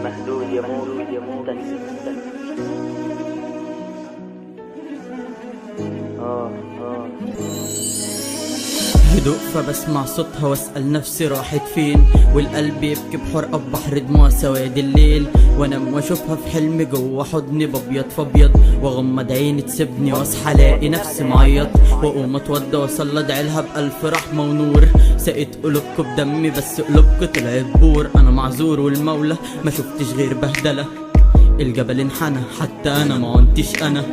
مهدود يموت هدوء فبسمع صوتها واسأل نفسي راحت فين، والقلب يبكي بحرقة ببحر دموع سواد الليل، وانام واشوفها في حلم جوه حضني بابيض فابيض، واغمض عيني تسيبني واصحى الاقي نفسي معيط، واقوم اتوضى واصلي ادعيلها بألف رحمة ونور. سقيت قلوبكوا بدمي بس قلوبكوا طلعت بور، انا معذور والمولى ما شفتش غير بهدلة، الجبل انحنى حتى انا ما عنتش انا،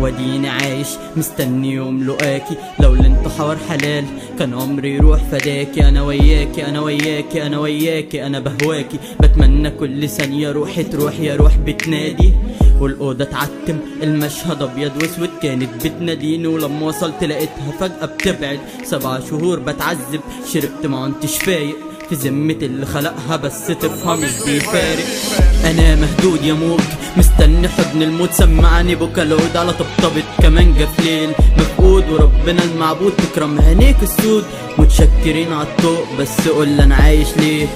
وديني عايش مستني يوم لقاكي. لو الانتحار حلال كان عمري يروح فداكي، انا وياكي انا وياكي انا وياكي انا بهواكي، بتمنى كل ثانية روحي تروح يا روح بتنادي، والأوضة تعتم المشهد أبيض واسود، كانت بتناديني ولما وصلت لقيتها فجأة بتبعد. 7 شهور بتعذب شربت ما عنتش فايق في ذمة اللي خلقها، بس تفهم مش بيفارق. أنا مهدود يا موج مستني حضن الموت، سمعني بكا العود على طبطبة كمانجة في ليل مفقود، وربنا المعبود تكرم عينيك السود، متشكرين عالطوق بس قول أنا عايش ليه.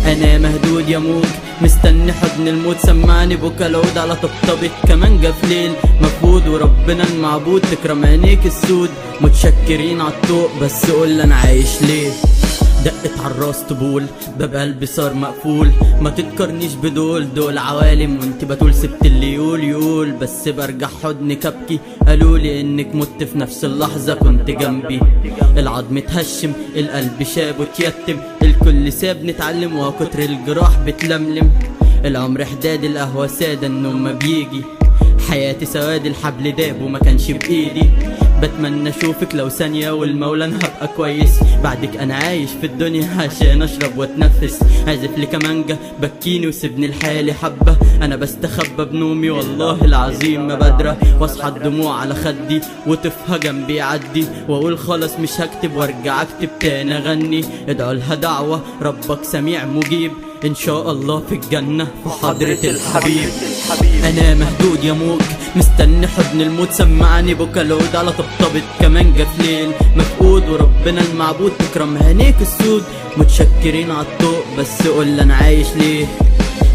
أنا مهدود يا موج مستني حضن الموت، سمعني بكا العود على طبطبة كمانجة في ليل مفقود، وربنا المعبود تكرم عينيك السود، متشكرين عالطوق بس قول أنا عايش ليه. دقت عالراس طبول باب قلبي صار مقفول، ما تتقرنيش دول عوالم وانت بتقول سبت اللي يقول بس برجع حضنك ابكي، قالولي انك مت في نفس اللحظة كنت جنبي، العظم اتهشم القلب شاب وتيتم، الكل ساب نتعلم وكتر الجراح بتلملم، العمر حداد القهوة سادة النوم ما بيجي، حياتي سواد الحبل داب وما كانش بايدي، بتمنى اشوفك لو ثانية والمولى انا هبقى كويس، بعدك انا عايش في الدنيا عشان اشرب واتنفس، عازف لي كمانجة بكيني وسيبني لحالي حبة، انا بستخبى بنومي والله العظيم ما بدرة، واصحى الدموع على خدي وطفها جنبي يعدي، واقول خلاص مش هكتب وارجع اكتب تاني اغني، ادعوا لها دعوة ربك سميع مجيب، ان شاء الله في الجنة في حضرة الحبيب. انا مهدود يا موج مستني حضن الموت، سمعني بكا العود على طبطبة كمانجة في ليل مفقود، وربنا المعبود تكرم عينيك السود، متشكرين عالطوق بس قول انا عايش ليه.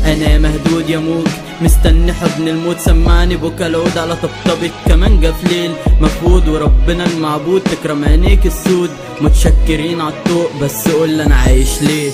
انا مهدود يا موج مستني حضن الموت، سمعني بكا العود على طبطبة كمانجة في ليل مفقود، وربنا المعبود تكرم عينيك السود، متشكرين عالطوق بس قول انا عايش ليه.